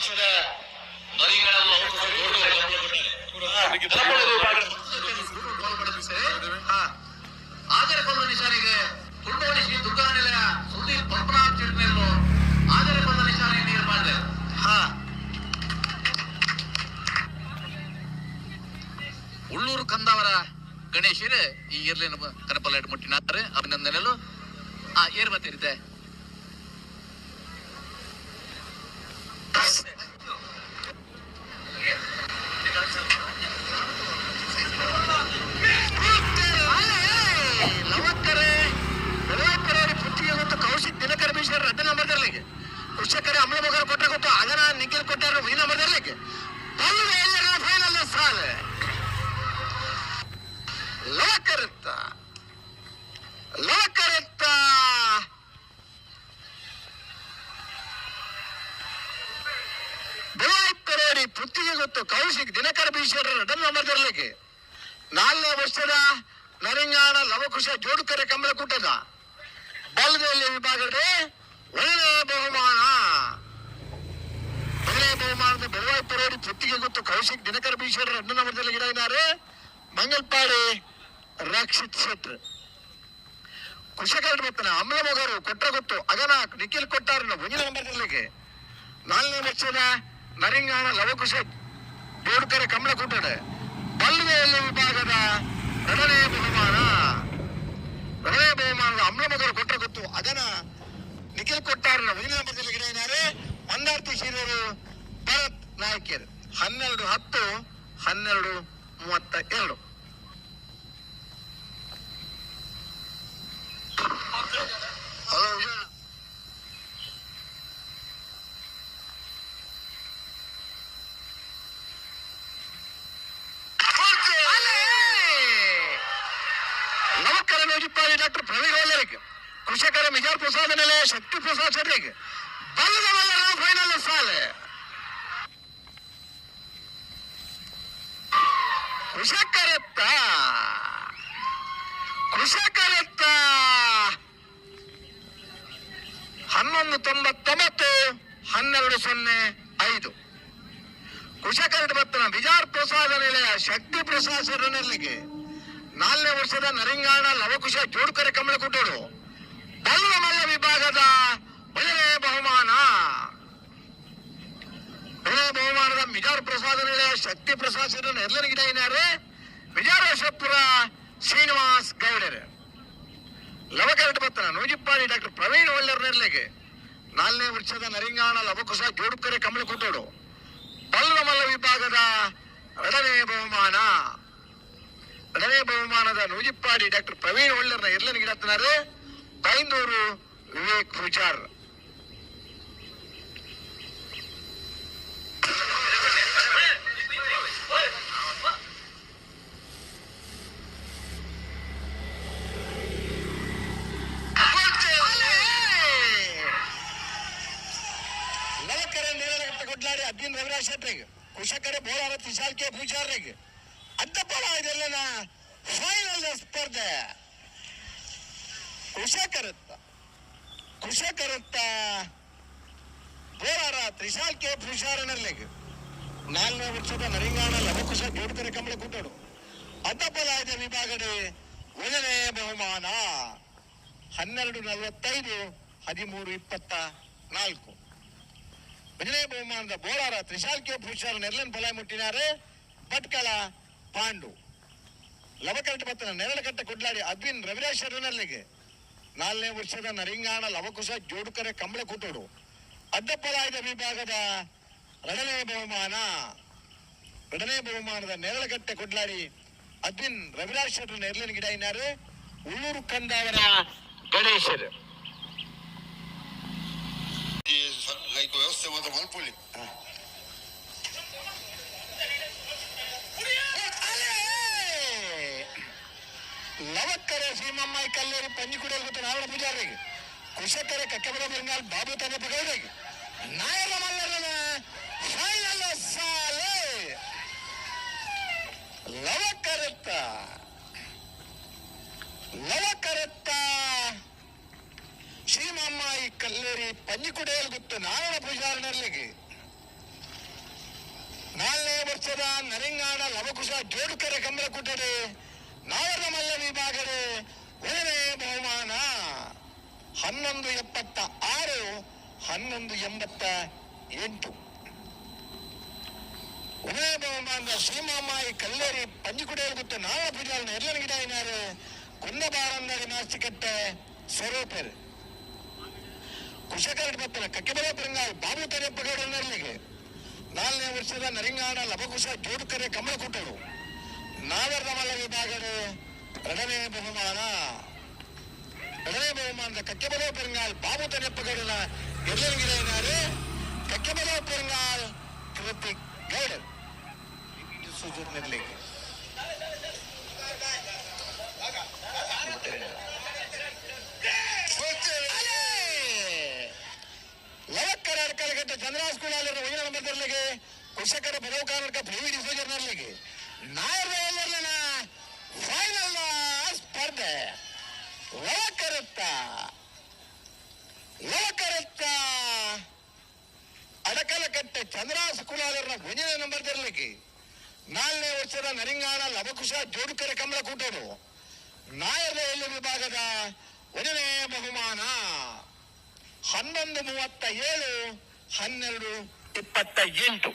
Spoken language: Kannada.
ವರ್ಷದ ಮರಿಗಳೆಲ್ಲ ಆದರಕೊಂಡ ನಿಶಾನೆಗೆ ತುಂಡೋಳಿ ಶ್ರೀ ದುರ್ಗಾನಿಲಯ ಸುಧೀರ್ ಪಂಪನಾಥ್ ಚಿಡ್ಮೇಲು ಆದರಕೊಂಡ ನಿಶಾನೆ ನೀರು ಮಾಡಿದೆ. ಉಳ್ಳೂರು ಕಂದಾವರ ಗಣೇಶರು ಈ ಏರ್ಲಿನ ಕನಪಲ್ಲಾಟ ಮುಟ್ಟಿನಾರೆ ಅಭಿನಂದನೆಗಳು ಏರ್ ಬತ್ತಿರುತ್ತೆ. ಕೃಷಕರೇ ಅಮಲ ಮಗರು ಕೊಟ್ಟ ಗೊತ್ತು ಅದರ ನಿಖಿಲ್ ಕೊಟ್ಟಾರ ವೀನ ಬರ್ಲಿಕ್ಕೆ ಫೈನಲ್ ಸಾಲ ಲವಕರುತ್ತ ಬೆಳಾಯಿಪರೇಡಿ ಪುತ್ತಿಗೆ ಗೊತ್ತು ಕೌಶಿಕ್ ದಿನಕರ ಬೀಶ್ವರ ರಡನ್ ಬರ್ಲಿಕ್ಕೆ 4ನೇ ವರ್ಷದ ನರಿಂಗಾಣ ಲವಕುಶ ಜೋಡುಕರೆ ಕಂಬಳ ಕೂಟದ ಬಲ್ದಲ್ಲಿ ವಿಭಾಗದ ಒಳ್ಳೆ ಬಹುಮಾನದ ಬೆಳವಾಯಿಪರೇಡಿ ಪುತ್ತಿಗೆ ಗೊತ್ತು ಕೌಶಿಕ್ ದಿನಕರ ಬೀಶ್ವರ ರಡನ್ ನಂಬರ್ದಲ್ಲಿ ಗಿಡ ಇದ್ದಾರೆ. ಮಂಗಲ್ಪಾಡಿ ರಕ್ಷಿತ್ ಶೆಟ್ರ್ ಕುಶಕರಡ್ ಬತ್ತನ ಅಮಲ ಮೊಗರು ಕೊಟ್ಟ ಗೊತ್ತು ಅಗನ ನಿಖಿಲ್ ಕೊಟ್ಟಾರ ಮುಂದಿನ ನಂಬರ್ಗಳಿಗೆ 4ನೇ ವರ್ಷದ ನರಿಂಗಾಣ ಲವಕುಶ ಜೋಡುಕರೆ ಕಂಬಳ ಕೂಟದ ಬಲ್ವೆಯಲ್ಲಿ ವಿಭಾಗದ ಎರಡನೇ ಬಹುಮಾನದ ಅಮಲ ಮೊಗರು ಕೊಟ್ಟ ಗೊತ್ತು ಅಗನ ನಿಖಿಲ್ ಕೊಟ್ಟಾರ ಮುಂದಿನ ನಂಬರ್ದಲ್ಲಿ ಗಿಡ ಇದ್ದಾರೆ. ಮಂದಾರ್ತಿ ಶೀರರು ಭರತ್ ನಾಯಕರು 12-10 12-32. ನವಕರ ನೋಜಿಪ್ಪಾಡಿ ಡಾಕ್ಟರ್ ಪ್ರವೀಣ್ ಒಳ್ಳೆರಿಗೆ ಕೃಷಕರ ಮಿಜಾರ್ ಪ್ರಸಾದ ನೆಲೆ ಶಕ್ತಿ ಪ್ರಸಾದ್ ಶೆಟ್ರಿಗೆ ಬಲ್ಲದ ಮಲ್ಲರ ಫೈನಲ್ ಸಾಲೆ ಕೃಷಕರತ್ತ 1199 ಕೃಷಕರಡ್ ಬತ್ತನ ಬಿಜಾರ್ ಪ್ರಸಾದ ನಿಲಯ ಶಕ್ತಿ ಪ್ರಸಾದ್ ಶೆಟ್ರನಲ್ಲಿಗೆ 4ನೇ ವರ್ಷದ ನರಿಂಗಾಣ ಲವಕುಶ ಜೋಡುಕರೆ ಕಂಬಳ ಕೂಟೋಡು ಬಲ್ಲ ಮಲ್ಲ ವಿಭಾಗದ ಮೊದಲನೇ ಬಹುಮಾನದ ಮಿಜಾರ್ ಪ್ರಸಾದ ನಿಲಯ ಶಕ್ತಿ ಪ್ರಸಾದ್ ಶೆಟ್ರನ ಎಲ್ಲರಿಗಿಡ ಏನಾರೆ ವಿಜಯರಾಜಪುರ ಶ್ರೀನಿವಾಸ್ ಗೌಡರ್ ಲವಕರಡ್ ಬತ್ತನ ನೂಜಿಪ್ಪಾಡಿ ಡಾಕ್ಟರ್ ಪ್ರವೀಣ್ ಒಳ್ಳೆರ್ನೆರ್ಲೆಗೆ 4ನೇ ವರ್ಷದ ನರಿಂಗಾಣ ಲವಕುಶ ಜೋಡುಕರೆ ಕಂಬಳ ಕೂಟೋಡು ಬಲ್ಲ ಮಲ್ಲ ವಿಭಾಗದ ಎರಡನೇ ಬಹುಮಾನದ ನೂಜಿಪ್ಪಾಡಿ ಡಾಕ್ಟರ್ ಪ್ರವೀಣ್ ಒಳ್ಳೆರ್ನ ಎಲ್ಲನ ಗಿಡತ್ತಿನಾರೆ ಬೈಂದೂರು ವಿವೇಕ್ ಪೂಜಾರ್ ಕೊಡ್ಲಾಡಿ ಅಬ್ಬಿನ್ ರವಿರಾಜ್ ಶೆಟ್ರಿಗೆ ಕುಶಕರೆ ಬೋಳಾರ ವಿಶಾಲ್ ಕೆ ಪೂಜಾರ್ರಿಗೆ ಅಡ್ಡಪ್ಪಳ ಇದೆಲ್ಲ ಫೈನಲ್ ಸ್ಪರ್ಧೆ ಕುಶಕರತ್ತ ಬೋಳಾರ ತ್ರಿಶಾಲ್ ಕೆ ಪೂಜಾರನರ್ಲಿಗೆ 4ನೇ ವರ್ಷದ ನರಿಂಗಾಣ ಲವಕುಶ ಜೋಡುಕರೆ ಕಂಬಳ ಕೂಟೋಡು ಅಡ್ಡಪ್ಪಲ ಇದೆ ವಿಭಾಗದ 1ನೇ ಬಹುಮಾನ 12:45 13:24. 1ನೇ ಬಹುಮಾನದ ಬೋಳಾರ ತ್ರಿಶಾಲ್ ಕೆ ಪೂಜಾರ ನೆರ್ಲನ್ ಬಲ ಮುಟ್ಟಿನಾರೆ ಭಟ್ಕಳ ಪಾಂಡು ಲವಕರಟ ಬತ್ತನ ನೆರಳಕಟ್ಟ ಕೊಡ್ಲಾಡಿ ಅಬ್ಬಿನ್ ರವಿರಾಜ್ ಶರಣಲ್ಲಿಗೆ 4ನೇ ವರ್ಷದ ನರಿಂಗಾಣ ಲವಕುಶ ಜೋಡುಕರೆ ಕಂಬಳ ಕೂಟೋಡು ಅಡ್ಡಪ್ಪಲಾಯ್ದ ವಿಭಾಗದ 2ನೇ ಬಹುಮಾನದ ನೆರಳಗಟ್ಟೆ ಕೊಡ್ಲಾಡಿ ಅಬ್ಬಿನ್ ರವಿರಾಜ್ ಶೆಟ್ರನ ನೆರಳಿನ ಗಿಡ ಇನ್ನಾರು ಉಳ್ಳೂರು ಕಂದಾವರ ಗಣೇಶರು ವ್ಯವಸ್ಥೆ ಮಲ್ಪೊಳ್ಳಿ ಲವಕ್ಕರೆ ಶ್ರೀಮಮ್ಮಾಯಿ ಕಲ್ಲೇರಿ ಪಂಜಿಕುಡಿಯಲ್ಲಿ ಗೊತ್ತ ನಾವಣ ಪೂಜಾರಿಗೆ ಕುಶಕರೆ ಕಕ್ಕಬರ ಬೆಂಗಾಲ್ ಬಾಬು ತನ್ನ ಪಗೌರಿಗೆ ನಾಯರ ಮಲ್ಲರನ ಫೈನಲ್ ಸಾಲೆ ಲವಕ್ಕರತ್ತ ಶ್ರೀಮಮ್ಮಾಯಿ ಕಲ್ಲೇರಿ ಪಂಜಿಕುಡಿಯಲ್ಲಿ ಗೊತ್ತು ನಾವಣ ಪೂಜಾರನಲ್ಲಿಗೆ 4ನೇ ವರ್ಷದ ನರಿಂಗಾಣ ಲವಕುಶ ಜೋಡುಕೆರೆ ಕಮಲ ಕುಟ್ಟಡೆ ನಾವರ ಮಲ್ಲ ವಿಭಾಗಡೆ 1ನೇ ಬಹುಮಾನ 1176 1188. 1ನೇ ಬಹುಮಾನದ ಶ್ರೀಮಾಮಾಯಿ ಕಲ್ಲೇರಿ ಪಂಜಿಕುಡಿಯಲ್ಲಿ ಬಿಟ್ಟು ನಾಳ ಪೂಜಾರನ ಎರ್ಲನಗಿಡ ಏನಾರು ಕುಂದಬಾರಂದಾಗ ನಾಸ್ತಿಕಟ್ಟೆ ಸ್ವರೂಪರು ಕುಶಕರಡ್ ಬತ್ತಲ ಕಕ್ಕೆಬಲ ಪರಂಗಾಲ್ ಬಾಬು ತರೆಪ್ಪಗೌಡನಲ್ಲಿಗೆ 4ನೇ ವರ್ಷದ ನರಿಂಗಾಣ ಲಭಕುಶ ಜೋಡುಕರೆ ಕಮಲ ಕುಟ್ಟರು ನಾವರ ಮಲ್ಲ ವಿಭಾಗದ 2ನೇ ಬಹುಮಾನ. 2ನೇ ಬಹುಮಾನದ ಕಕ್ಕೆಬಲ ಪರಂಗಾಲ್ ಬಾಬು ತರೆಪ್ಪಗೌಡನ ಎರ್ಲನಗಿಡ ಏನಾರು ಕಕ್ಕೆಬಲ ಪರಂಗಾಲ್ ಕೃತಿಕ್ ಗೌಡರ್ ಸೂಚನೆಗಳಿಗೆ ಲವಕ್ಕರ ಅಡ್ಕಲಗಟ್ಟ ಚಂದ್ರ ಸ್ಕೂಲ್ ಅಲ್ಲಿರೋ ಒಯ್ಯ ನಂಬರ್ದಲ್ಲಿಗೆ ಕುಶಕರ ಬದವು ಕಾರಣಕ್ಕ ಪ್ರಿವಿ ಡಿಸೋಜರ್ನಲ್ಲಿಗೆ ನಾಯರ್ನ ಫೈನಲ್ ಸ್ಪರ್ಧೆ ಲವಕರತ್ತ ಅಡಕಲಕಟ್ಟೆ ಚಂದ್ರ ಸ್ಕೂಲ್ ಅಲ್ಲಿರೋ ಒಯ್ಯ ನಂಬರ್ದಲ್ಲಿಗೆ 4ನೇ ವರ್ಷದ ನರಿಂಗಾಣ ಲವಕುಶ ಜೋಡುಕರೆ ಕಮಲ ಕೂಟರು ನಾಯರ್ನ ವಿಭಾಗದ 1ನೇ ಬಹುಮಾನ 1137 1228.